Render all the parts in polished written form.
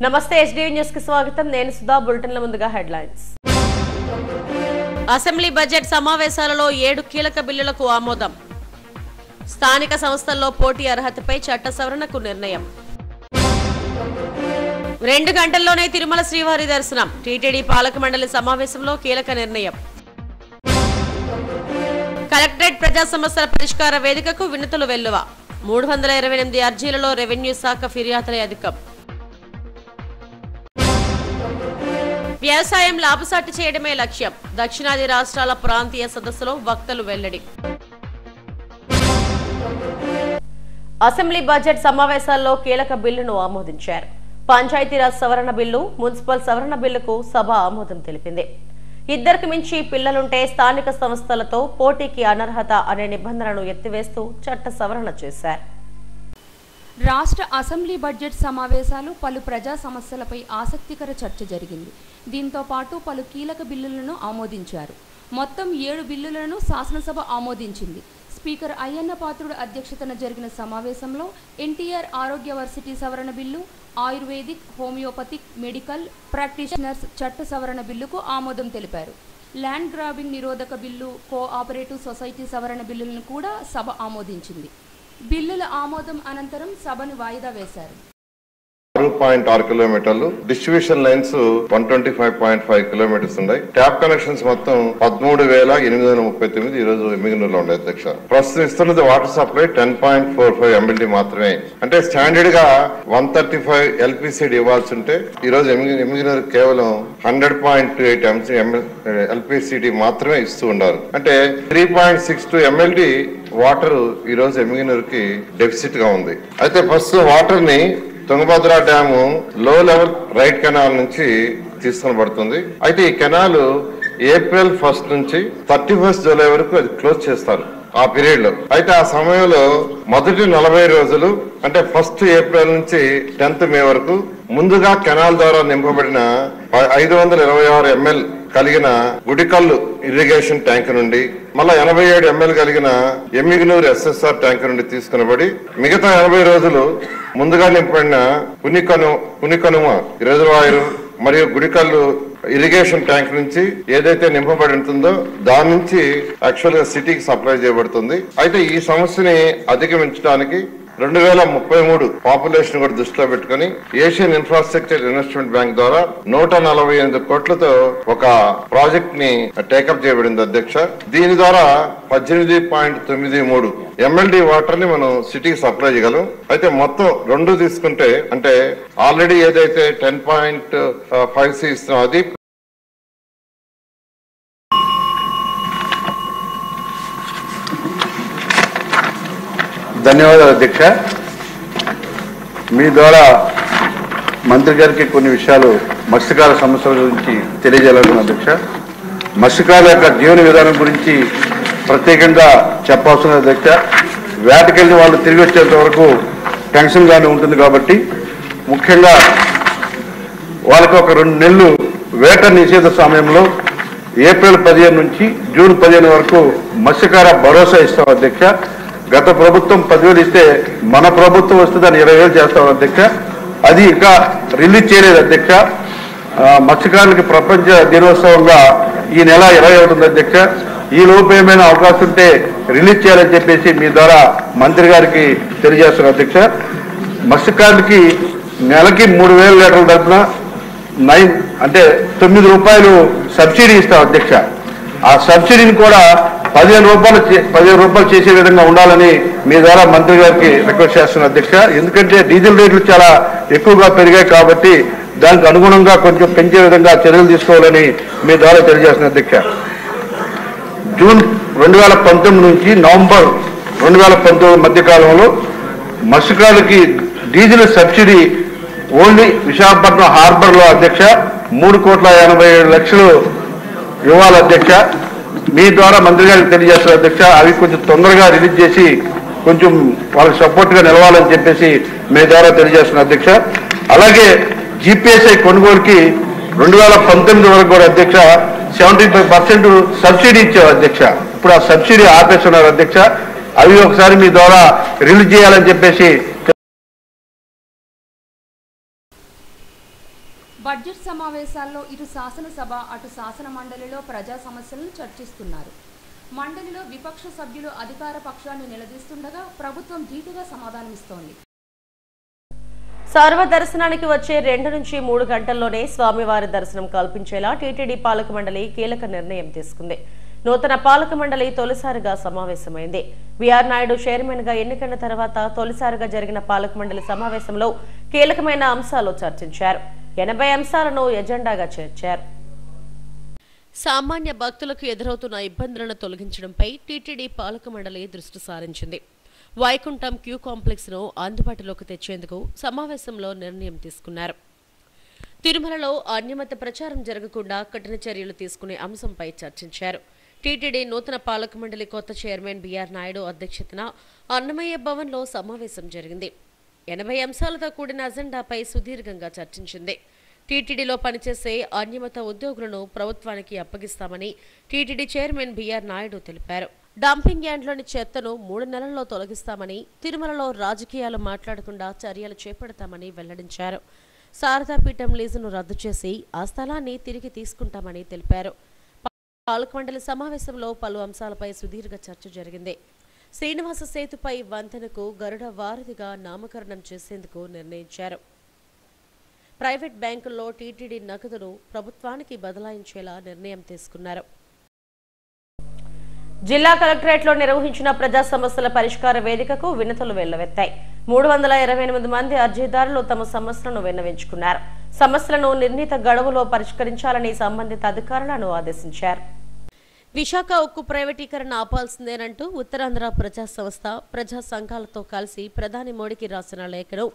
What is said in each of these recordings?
నమస్తే SDV news కి స్వాగతం నేను సుధా బులెటిన్ల ముందుగా హెడ్లైన్స్ అసెంబ్లీ బడ్జెట్ సమావేశాలలో 7 కీలక బిల్లులకు ఆమోదం స్థానిక సంస్థల్లో పోటీ అర్హతపై చట్ట సవరణకు నిర్ణయం 2 గంటల్లోనే తిరుమల శ్రీవారి దర్శనం టీటీడీ పాలక మండలి సమావేశంలో కీలక నిర్ణయం కలెక్టరేట్ ప్రజా సమస్యల పరిష్కార వేదికకు వినతులు వెల్లువ 328 అర్జీలలో రెవెన్యూ శాఖ ఫిర్యాదులే అధికం వ్యవసాయం లాభసాటి చేయడమే లక్ష్యం దక్షిణాది రాష్ట్రాల ప్రాంతీయ సదస్సులో వక్తలు వెల్లడి అసెంబ్లీ బడ్జెట్ సమావేశాల్లో కీలక బిల్లును ఆమోదించారు పంచాయతీరాజ్ సవరణ బిల్లు మున్సిపల్ సవరణ బిల్లుకు సభ ఆమోదం తెలిపింది ఇద్దరికి మించి పిల్లలుంటే స్థానిక సంస్థలతో పోటీకి అనర్హత అనే నిబంధనను ఎత్తివేస్తూ చట్ట సవరణ చేశారు రాష్ట్ర అసెంబ్లీ బడ్జెట్ సమావేశాలు పలు ప్రజా సమస్యలపై ఆసక్తికర చర్చ జరిగింది దీంతో పాటు పలు కీలక బిల్లులను ఆమోదించారు మొత్తం 7 బిల్లులను శాసనసభ ఆమోదించింది స్పీకర్ అయ్యన్న పాత్రుడు అధ్యక్షతన జరిగిన సమావేశంలో ఎన్టీఆర్ ఆరోగ్య వర్సిటీ సవరణ bill ayurvedic homoeopathic medical practitioners చట్ట సవరణ బిల్లుకు ఆమోదం తెలిపారు ల్యాండ్ గ్రాబింగ్ నిరోధక బిల్లు కోఆపరేటివ్ సొసైటీ సవరణ బిల్లులను కూడా సభ ఆమోదించింది బిల్లుల ఆమోదం అనంతరం సభను వాయిదా వేశారు 6.6 కిలోమీటర్లు డిస్ట్రిబ్యూషన్ లైన్స్ 125.5 కిలోమీటర్స్ ఉన్నాయి ట్యాప్ కనెక్షన్స్ మొత్తం 13,839 ఈ రోజు ఎమ్మిగనూరులో ఉన్నాయి అధ్యక్ష ప్రస్తుతం ఇస్తున్నది వాటర్ సప్లై 10.45 MLD మాత్రమే అంటే స్టాండర్డ్ గా 135 LPCD ఇవ్వాల్సి ఉంటే ఈ రోజు ఎమ్మిగనూరు కేవలం 100.28 LPCD మాత్రమే ఇస్తూ ఉన్నారు అంటే 3.62 MLD వాటర్ ఈ రోజు ఎమ్మిగనూరుకి డెఫిసిట్ గా ఉంది అయితే ప్రస్తుతం వాటర్ ని తుంగభద్ర డ్యాము లో లెవెల్ రైట్ కెనాల్ నుంచి తీసుకొనబడుతుంది అయితే ఈ కెనాల్ ఏప్రిల్ 1 నుంచి 31 జూలై వరకు అది క్లోజ్ చేస్తారు ఆ పీరియడ్ లో అయితే ఆ సమయంలో మొదటి 40 రోజులు అంటే 1 ఏప్రిల్ నుంచి 10th మే వరకు ముందుగా కెనాల్ ద్వారా నింపబడిన 526 ml కలిగిన గుడికల్లు ఇరిగేషన్ ట్యాంక్ నుండి మళ్ళా 87 ml కలిగిన ఎమ్మిగనూరు SSR ట్యాంక్ నుండి తీసుకునబడి మిగతా 80 రోజులు ముందుగా నింపబడిన పునికనుమ రిజర్వాయర్ మరియు గుడికల్లు ఇరిగేషన్ ట్యాంక్ నుంచి ఏదైతే నింపబడి ఉంటుందో దాని నుంచి యాక్చువల్ గా సిటీకి సప్లై చేయబడుతుంది అయితే ఈ సమస్యని అధిగమించడానికి 2033 పాపులేషన్ కూడా దృష్టిలో పెట్టుకుని ఏషియన్ ఇన్ఫ్రాస్ట్రక్చర్ ఇన్వెస్ట్మెంట్ బ్యాంక్ ద్వారా 148 కోట్లతో ఒక ప్రాజెక్ట్ ని టేకప్ చేయబడింది అధ్యక్ష దీని ద్వారా 18.93 MLD వాటర్ ని మనం సిటీకి సప్లై చేయగలం అయితే మొత్తం 2 తీసుకుంటే అంటే ఆల్రెడీ ఏదైతే 10.5C ఇస్తున్నాం అది ధన్యవాదాలు అధ్యక్ష మీ ద్వారా మంత్రి గారికి కొన్ని విషయాలు మత్స్యకార సమస్యల గురించి తెలియజేయాలనుకున్నాను అధ్యక్ష మత్స్యకారుల యొక్క జీవన విధానం గురించి ప్రత్యేకంగా చెప్పాల్సిన అధ్యక్ష వేటకెళ్ళిన వాళ్ళు తిరిగి వచ్చేంత వరకు టెన్షన్ గానే ఉంటుంది కాబట్టి ముఖ్యంగా వాళ్ళకి ఒక 2 నెలలు వేట నిషేధ సమయంలో ఏప్రిల్ 15 నుంచి జూన్ 15 వరకు మత్స్యకార భరోసా ఇస్తాం అధ్యక్ష గత ప్రభుత్వం 10,000 ఇస్తే మన ప్రభుత్వం వస్తే దాన్ని 20,000 చేస్తాం అధ్యక్ష అది ఇంకా రిలీజ్ చేయలేదు అధ్యక్ష మత్స్యకారులకి ప్రపంచ దినోత్సవంగా ఈ నెల 21 ఉంది అధ్యక్ష ఈ లోపు ఏమైనా అవకాశం ఉంటే రిలీజ్ చేయాలని చెప్పేసి మీ ద్వారా మంత్రి గారికి తెలియజేస్తున్నారు అధ్యక్ష మత్స్యకారులకి నెలకి 3,000 లీటర్ల తరపున 9 రూపాయలు సబ్సిడీ ఇస్తాం అధ్యక్ష ఆ సబ్సిడీని కూడా 15 రూపాయలు చేసే విధంగా ఉండాలని మీ ద్వారా మంత్రి గారికి రిక్వెస్ట్ చేస్తున్నారు అధ్యక్ష ఎందుకంటే డీజిల్ రేట్లు చాలా ఎక్కువగా పెరిగాయి కాబట్టి దానికి అనుగుణంగా కొంచెం పెంచే విధంగా చర్యలు తీసుకోవాలని మీ ద్వారా తెలియజేస్తున్నారు అధ్యక్ష జూన్ 2019 నుంచి నవంబర్ 2019 మధ్య కాలంలో మత్స్యకారులకి diesel subsidy only Visakhapatnam harbour లో అధ్యక్ష 3,87,00,000 ఇవ్వాలి అధ్యక్ష మీ ద్వారా మంత్రి గారికి తెలియజేస్తారు అధ్యక్ష అవి కొంచెం తొందరగా రిలీజ్ చేసి కొంచెం వాళ్ళకి సపోర్ట్ గా నిలవాలని చెప్పేసి మీ ద్వారా తెలియజేస్తున్నారు అధ్యక్ష అలాగే GPSI కొనుగోలుకి 2019 వరకు కూడా అధ్యక్ష 75% సబ్సిడీ ఇచ్చారు అధ్యక్ష ఇప్పుడు ఆ సబ్సిడీ ఆపేస్తున్నారు అధ్యక్ష అవి ఒకసారి మీ ద్వారా రిలీజ్ చేయాలని చెప్పేసి బడ్జెట్ సమావేశాల్లో ఇటు శాసనసభ అటు శాసన మండలిలో ప్రజా సమస్యలను చర్చిస్తున్నారు. మండలిలో విపక్ష సభ్యులు అధికార పక్షాన్ని నిలదీస్తుండగా ప్రభుత్వం ధీటుగా సమాధానమిస్తోంది. సర్వదర్శనానికి వచ్చే 2 నుంచి 3 గంటల్లోనే స్వామివారి దర్శనం కల్పించేలా టీటీడీ పాలక మండలి కీలక నిర్ణయం తీసుకుంది. నూతన పాలక మండలి తొలిసారిగా సమావేశమైంది. బిఆర్ నాయుడు చైర్మన్ గా ఎన్నికైన తర్వాత తొలిసారిగా జరిగిన పాలక మండలి సమావేశంలో కీలకమైన అంశాలు చర్చించారు. 80 అంశాలను ఎజెండాగా చేర్చారు. సామాన్య భక్తులకు ఎదురవుతున్న ఇబ్బందులను తొలగించడంపై టీటీడీ పాలక మండలి దృష్టి సారించింది. వైకుంఠం క్యూ కాంప్లెక్స్ ను అందుబాటులోకి తెచ్చేందుకు సమావేశంలో నిర్ణయం తీసుకున్నారు. తిరుమలలో అన్యమత ప్రచారం జరగకుండా కఠిన చర్యలు తీసుకునే అంశంపై చర్చించారు. టీటీడీ నూతన పాలక మండలి కొత్త చైర్మన్ బిఆర్ నాయుడు అధ్యక్షతన అన్నమయ్య భవన్లో సమావేశం జరిగింది. 80 అంశాలతో కూడిన అజెండాపై సుదీర్ఘంగా చర్చించింది. టీటీడీలో పనిచేసే అన్యమత ఉద్యోగులను ప్రభుత్వానికి అప్పగిస్తామని టీటీడీ చైర్మన్ బిఆర్ నాయుడు తెలిపారు. డంపింగ్ యార్డ్లోని చెత్తను 3 నెలల్లో తొలగిస్తామని, తిరుమలలో రాజకీయాలు మాట్లాడకుండా చర్యలు చేపడతామని వెల్లడించారు. శారదాపీఠం లీజును రద్దు చేసి ఆ స్థలాన్ని తిరిగి తీసుకుంటామని తెలిపారు. పాలక మండలి సమావేశంలో పలు అంశాలపై సుదీర్ఘ చర్చ జరిగింది. శ్రీనివాస సేతుపై వంతెనకు గరుడ వారధిగా నామకరణం చేసేందుకు నిర్ణయించారు. ప్రైవేట్ బ్యాంకుల్లో టీటీడీ నగదును ప్రభుత్వానికి బదలాయించేలా నిర్ణయం తీసుకున్నారు. జిల్లా కలెక్టరేట్లో నిర్వహించిన ప్రజా సమస్యల పరిష్కార వేదికకు వినతులు వెల్లువెత్తాయి. 328 మంది అర్జీదారులు తమ సమస్యలను విన్నవించుకున్నారు. సమస్యలను నిర్ణీత గడువులో పరిష్కరించాలని సంబంధిత అధికారులను ఆదేశించారు. విశాఖ ఉక్కు ప్రైవేటీకరణ ఆపాల్సిందేనంటూ ఉత్తరాంధ్ర ప్రజా సంస్థ ప్రజా సంఘాలతో కలిసి ప్రధాని మోడీకి రాసిన లేఖను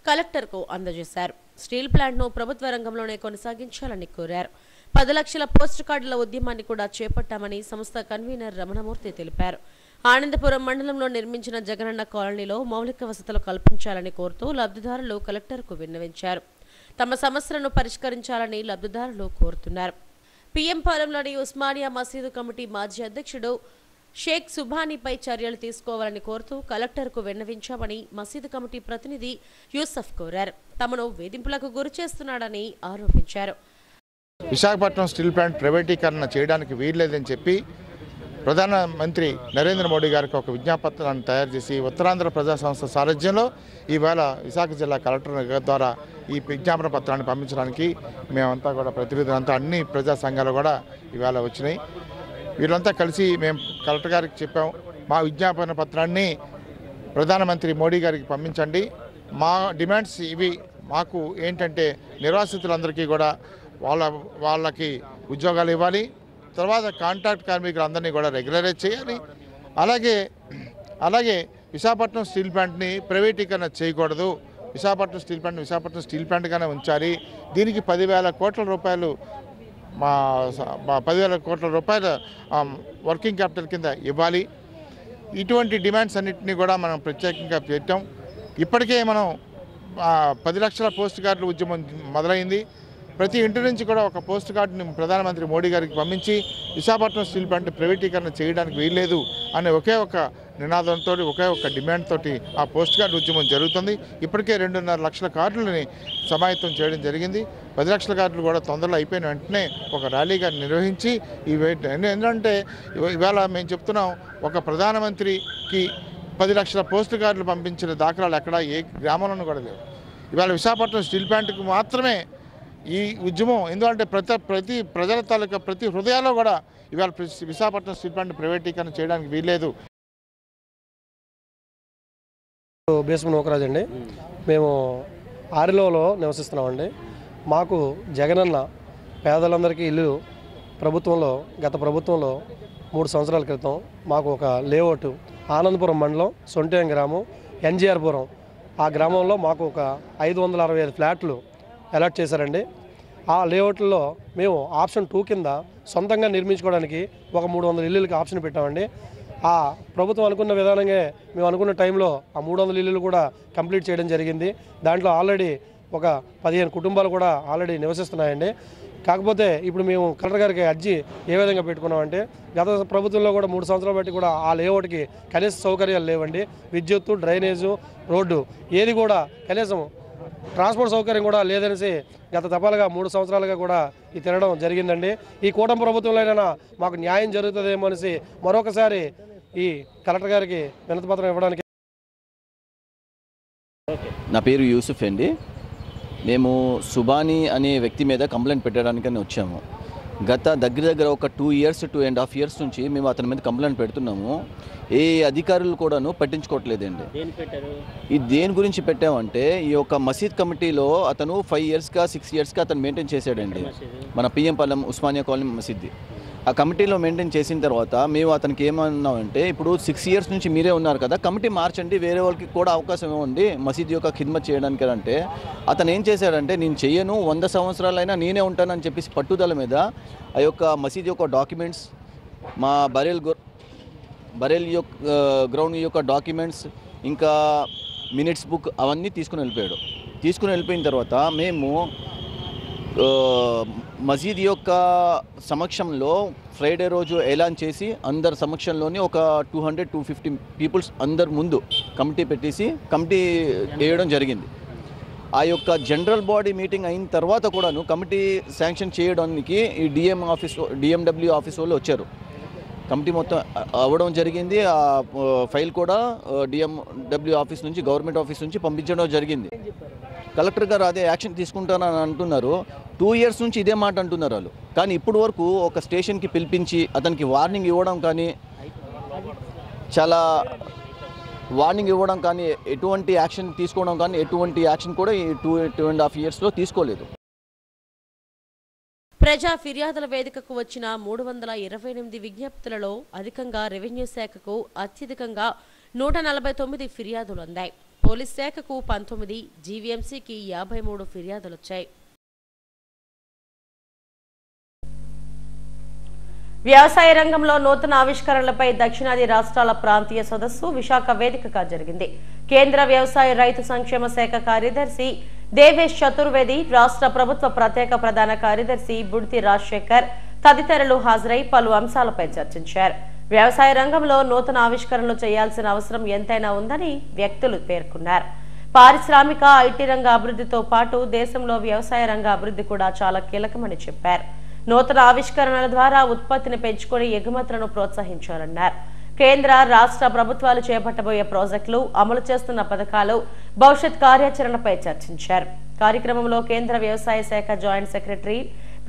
కలెక్టర్కు అందజేశారు. స్టీల్ ప్లాంట్ను ప్రభుత్వ రంగంలోనే కొనసాగించాలని కోరారు. 10 లక్షల పోస్ట్ కార్డుల ఉద్యమాన్ని కూడా చేపట్టామని సంస్థ కన్వీనర్ రమణమూర్తి తెలిపారు. ఆనందపురం మండలంలో నిర్మించిన జగనన్న కాలనీలో మౌలిక వసతులు కల్పించాలని కోరుతూ లబ్ధిదారులు కలెక్టర్కు విన్నవించారు. తమ సమస్యలను పరిష్కరించాలని లబ్ధిదారులు కోరుతున్నారు. పిఎంపాలెంలోని ఉస్మానియా మసీదు కమిటీ మాజీ అధ్యక్షుడు షేక్ సుబానీపై చర్యలు తీసుకోవాలని కోరుతూ కలెక్టర్కు విన్నవించామని మసీదు కమిటీ ప్రతినిధి యూసఫ్ కోరారు. తమను వేధింపులకు గురి చేస్తున్నాడని ఆరోపించారు. విశాఖపట్నం స్టీల్ ప్లాంట్ ప్రైవేటీకరణ చేయడానికి వీల్లేదని చెప్పి ప్రధానమంత్రి నరేంద్ర మోడీ గారికి ఒక విజ్ఞాపత్రాన్ని తయారు చేసి ఉత్తరాంధ్ర ప్రజా సంస్థ సారథ్యంలో ఈవేళ విశాఖ జిల్లా కలెక్టర్ ద్వారా ఈ విజ్ఞాపన పత్రాన్ని పంపించడానికి మేమంతా కూడా ప్రతినిధులంతా అన్ని ప్రజా సంఘాలు కూడా ఈవేళ వచ్చినాయి. వీళ్ళంతా కలిసి మేము కలెక్టర్ గారికి చెప్పాం, మా విజ్ఞాపన పత్రాన్ని ప్రధానమంత్రి మోడీ గారికి పంపించండి. మా డిమాండ్స్ ఇవి. మాకు ఏంటంటే నిర్వాసితులందరికీ కూడా వాళ్ళకి ఉద్యోగాలు ఇవ్వాలి. తర్వాత కాంట్రాక్ట్ కార్మికులందరినీ కూడా రెగ్యులరైజ్ చేయాలి. అలాగే విశాఖపట్నం స్టీల్ ప్లాంట్ని ప్రైవేటీకరణ చేయకూడదు. విశాఖపట్నం స్టీల్ ప్లాంట్గానే ఉంచాలి. దీనికి 10,000 కోట్ల రూపాయలు 10,000 కోట్ల రూపాయల వర్కింగ్ క్యాపిటల్ కింద ఇవ్వాలి. ఇటువంటి డిమాండ్స్ అన్నింటినీ కూడా మనం ప్రత్యేకంగా పెట్టాం. ఇప్పటికే మనం 10 లక్షల పోస్ట్ కార్డుల ఉద్యమం మొదలైంది. ప్రతి ఇంటి నుంచి కూడా ఒక పోస్ట్ కార్డుని ప్రధానమంత్రి మోడీ గారికి పంపించి విశాఖపట్నం స్టీల్ ప్లాంట్ ప్రైవేటీకరణ చేయడానికి వీల్లేదు అనే ఒకే ఒక నినాదంతో ఒకే ఒక డిమాండ్ తోటి ఆ పోస్ట్ కార్డు ఉద్యమం జరుగుతుంది. ఇప్పటికే 2.5 లక్షల కార్డులని సమాయత్తం చేయడం జరిగింది. 10 లక్షల కార్డులు కూడా తొందరలో అయిపోయిన వెంటనే ఒక ర్యాలీగా నిర్వహించి ఎందుకంటే ఇవాళ మేము చెప్తున్నాం, ఒక ప్రధానమంత్రికి 10 లక్షల పోస్ట్ కార్డులు పంపించిన దాఖలాలు ఎక్కడ ఏ గ్రామంలోనూ కూడా లేవు. ఇవాళ విశాఖపట్నం స్టీల్ ప్లాంట్కి మాత్రమే ఈ ఉద్యమం. ఎందుకంటే ప్రతి ప్రజల తాలూకా ప్రతి హృదయాల్లో కూడా ఇవాళ విశాఖపట్నం స్టీల్ ప్లాంట్ ప్రైవేటీకరణ చేయడానికి వీల్లేదు. బేస్మన్ నోకరాజ్ అండి. మేము ఆరిలోలో నివసిస్తున్నామండి. మాకు జగనన్న పేదలందరికీ ఇల్లు గత ప్రభుత్వంలో 3 సంవత్సరాల క్రితం మాకు ఒక లేఅవుట్ ఆనందపురం మండలం సొంటేం గ్రామం ఎన్జిఆర్పురం ఆ గ్రామంలో మాకు ఒక 565 ఫ్లాట్లు అలాట్ చేశారండి. ఆ లేఅవుట్లో మేము ఆప్షన్ 2 కింద సొంతంగా నిర్మించుకోవడానికి ఒక 300 ఇల్లులకి ఆప్షన్ పెట్టామండి. ఆ ప్రభుత్వం అనుకున్న విధానంగా మేము అనుకున్న టైంలో ఆ 300 ఇల్లులు కూడా కంప్లీట్ చేయడం జరిగింది. దాంట్లో ఆల్రెడీ ఒక 15 కుటుంబాలు కూడా ఆల్రెడీ నివసిస్తున్నాయండి. కాకపోతే ఇప్పుడు మేము కలెక్టర్ గారికి అర్జీ ఏ విధంగా పెట్టుకున్నామంటే, గత ప్రభుత్వంలో కూడా 3 సంవత్సరాలు బట్టి కూడా ఆ లేఅవుట్కి కనీస సౌకర్యాలు లేవండి. విద్యుత్తు, డ్రైనేజు, రోడ్డు ఏది కూడా కనీసం ట్రాన్స్పోర్ట్ సౌకర్యం కూడా లేదనేసి గత దఫాలుగా 3 సంవత్సరాలుగా కూడా ఈ తిరగడం జరిగిందండి. ఈ కూటమి ప్రభుత్వంలోనైనా మాకు న్యాయం జరుగుతుందేమో అనేసి మరొకసారి ఈ కలెక్టర్ గారికి వినతిపత్రం ఇవ్వడానికి. నా పేరు యూసుఫ్ అండి. మేము సుబానీ అనే వ్యక్తి మీద కంప్లైంట్ పెట్టడానికని వచ్చాము. గత దగ్గర ఒక 2 years 2.5 years నుంచి మేము అతని మీద కంప్లైంట్ పెడుతున్నాము. ఏ అధికారులు కూడాను పట్టించుకోవట్లేదండి. ఇది దేని గురించి పెట్టామంటే ఈ యొక్క మసీద్ కమిటీలో అతను 5 yearsగా 6 yearsగా అతను మెయింటైన్ చేశాడండి. మన పిఎం పాలెం ఉస్మానియా కాలనీ మసీద్ ఆ కమిటీలో మెయింటైన్ చేసిన తర్వాత మేము అతనికి ఏమన్నామంటే ఇప్పుడు 6 years నుంచి మీరే ఉన్నారు కదా, కమిటీ మార్చండి, వేరే వాళ్ళకి కూడా అవకాశం ఇవ్వండి మసీద్ యొక్క ఖిద్మత్ చేయడానికి అంటే అతను ఏం చేశాడంటే నేను చెయ్యను, 100 సంవత్సరాలైనా నేనే ఉంటానని చెప్పేసి పట్టుదల మీద ఆ యొక్క మసీద్ యొక్క డాక్యుమెంట్స్, మా బరేల్ యొక్క గ్రౌండ్ యొక్క డాక్యుమెంట్స్, ఇంకా మినిట్స్ బుక్ అవన్నీ తీసుకుని వెళ్ళిపోయాడు. తీసుకుని వెళ్ళిపోయిన తర్వాత మేము మసీద్ యొక్క సమక్షంలో ఫ్రైడే రోజు ఎలాన్ చేసి అందరి సమక్షంలోనే ఒక 200-250 పీపుల్స్ అందరి ముందు కమిటీ పెట్టేసి కమిటీ వేయడం జరిగింది. ఆ యొక్క జనరల్ బాడీ మీటింగ్ అయిన తర్వాత కూడాను కమిటీ శాంక్షన్ చేయడానికి ఈ డిఎండబ్ల్యూ ఆఫీస్ వాళ్ళు వచ్చారు. కమిటీ మొత్తం అవ్వడం జరిగింది. ఆ ఫైల్ కూడా డిఎండబ్ల్యూ ఆఫీస్ నుంచి గవర్నమెంట్ ఆఫీస్ నుంచి పంపించడం జరిగింది. కలెక్టర్ గారు అదే యాక్షన్ తీసుకుంటానని అంటున్నారు. 2 years నుంచి ఇదే మాట అంటున్నారు వాళ్ళు. కానీ ఇప్పుడు వరకు ఒక స్టేషన్కి పిలిపించి అతనికి వార్నింగ్ ఇవ్వడం కానీ ఎటువంటి యాక్షన్ తీసుకోవడం కానీ ఎటువంటి యాక్షన్ కూడా ఈ 2.5 yearsలో తీసుకోలేదు. ప్రజా ఫిర్యాదుల వేదికకు వచ్చిన 328 విజ్ఞప్తులలో అధికంగా రెవెన్యూ శాఖకు అత్యధికంగా 149 ఫిర్యాదులు అందాయి. పోలీస్ శాఖకు 19, జీవీఎంసీకి 53 ఫిర్యాదులు వచ్చాయి. వ్యవసాయ రంగంలో నూతన ఆవిష్కరణలపై దక్షిణాది రాష్ట్రాల ప్రాంతీయ సదస్సు విశాఖ వేదికగా జరిగింది. కేంద్ర వ్యవసాయ రైతు సంక్షేమ శాఖ కార్యదర్శి దేవేష్ చతుర్వేది, రాష్ట్ర ప్రభుత్వ ప్రత్యేక ప్రధాన కార్యదర్శి బుడితి రాజశేఖర్ తదితరులు హాజరై పలు అంశాలపై చర్చించారు. వ్యవసాయ రంగంలో నూతన ఆవిష్కరణలు చేయాల్సిన అవసరం ఎంతైనా ఉందని వ్యక్తులు పేర్కొన్నారు. పారిశ్రామిక ఐటీ రంగ అభివృద్ధితో పాటు దేశంలో వ్యవసాయ రంగ అభివృద్ధి కూడా చాలా కీలకమని చెప్పారు. నూతన ఆవిష్కరణల ద్వారా ఉత్పత్తిని పెంచుకుని ఎగుమతులను ప్రోత్సహించాలన్నారు. కేంద్ర రాష్ట్ర ప్రభుత్వాలు చేపట్టబోయే ప్రాజెక్టులు, అమలు చేస్తున్న పథకాలు, భవిష్యత్ కార్యాచరణపై చర్చించారు. కార్యక్రమంలో కేంద్ర వ్యవసాయ శాఖ జాయింట్ సెక్రటరీ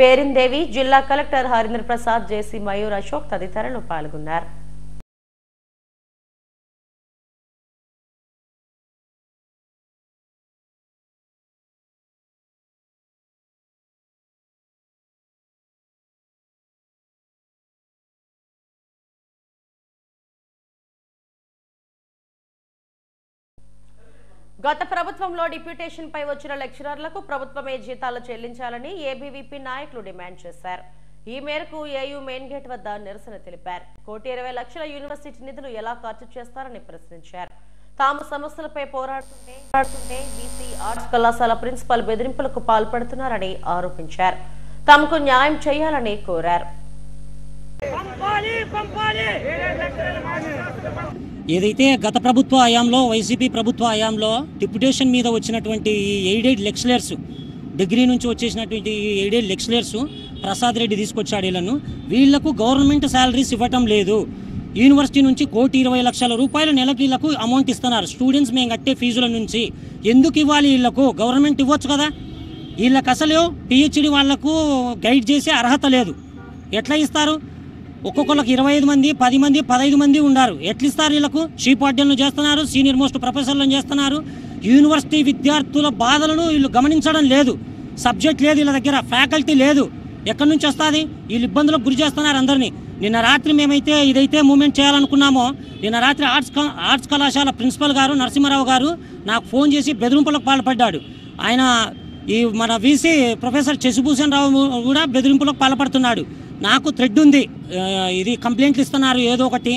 పేరిందేవి, జిల్లా కలెక్టర్ హరీంద్ర ప్రసాద్, జేసీ మయూర్ అశోక్ తదితరులు పాల్గొన్నారు. గత ప్రభుత్వంలో డిప్యూటేషన్ పై వచ్చిన లెక్చరర్లకు ప్రభుత్వమే జీతాలు చెల్లించాలని ఏబీవీపీ నాయకులు డిమాండ్ చేశారు. ఈ మేరకు ఏయూ మెయిన్ గేట్ వద్ద నిరసన తెలిపారు. 1,20,00,000 యూనివర్సిటీ నిధులు ఎలా ఖర్చు చేస్తారని ప్రశ్నించారు. తాము సమస్యలపై పోరాడుతుంటే బీసీ ఆర్ట్స్ కళాశాల ప్రిన్సిపల్ బెదిరింపులకు పాల్పడుతున్నారని ఆరోపించారు. తమకు న్యాయం చేయాలని కోరారు. ఏదైతే గత ప్రభుత్వ హయాంలో వైసీపీ ప్రభుత్వ హయాంలో డిప్యుటేషన్ మీద వచ్చినటువంటి ఈ ఎయిడెడ్ లెక్చరర్స్, డిగ్రీ నుంచి వచ్చేసినటువంటి ఈ ఎయిడెడ్ లెక్చరర్స్ ప్రసాద్ రెడ్డి తీసుకొచ్చాడు. వీళ్లకు గవర్నమెంట్ శాలరీస్ ఇవ్వటం లేదు. యూనివర్సిటీ నుంచి 1,20,00,000 రూపాయలు నెలకి వీళ్లకు అమౌంట్ ఇస్తున్నారు. స్టూడెంట్స్ మేము కట్టే ఫీజుల నుంచి ఎందుకు ఇవ్వాలి? వీళ్లకు గవర్నమెంట్ ఇవ్వచ్చు కదా. వీళ్ళకి అసలు పిహెచ్డి వాళ్లకు గైడ్ చేసే అర్హత లేదు. ఎట్లా ఇస్తారు? ఒక్కొక్కరికి 25 మంది, 10 మంది, 15 మంది ఉన్నారు. ఎట్లా ఇస్తారు? వీళ్ళకు చీఫ్ వార్డెన్లు చేస్తున్నారు, సీనియర్ మోస్ట్ ప్రొఫెసర్లను చేస్తున్నారు. యూనివర్సిటీ విద్యార్థుల బాధలను వీళ్ళు గమనించడం లేదు. సబ్జెక్ట్ లేదు వీళ్ళ దగ్గర, ఫ్యాకల్టీ లేదు. ఎక్కడి నుంచి వస్తుంది? వీళ్ళు ఇబ్బందులకు గురి చేస్తున్నారు అందరినీ. నిన్న రాత్రి మేమైతే ఇదైతే మూమెంట్ చేయాలనుకున్నామో, నిన్న రాత్రి ఆర్ట్స్ కళాశాల ప్రిన్సిపల్ గారు నరసింహారావు గారు నాకు ఫోన్ చేసి బెదిరింపులకు పాల్పడ్డాడు. ఆయన ఈ మన వీసీ ప్రొఫెసర్ శశిభూషణ్ రావు కూడా బెదిరింపులకు పాల్పడుతున్నాడు. నాకు థ్రెడ్ ఉంది, ఇది కంప్లైంట్లు ఇస్తున్నారు ఏదో ఒకటి.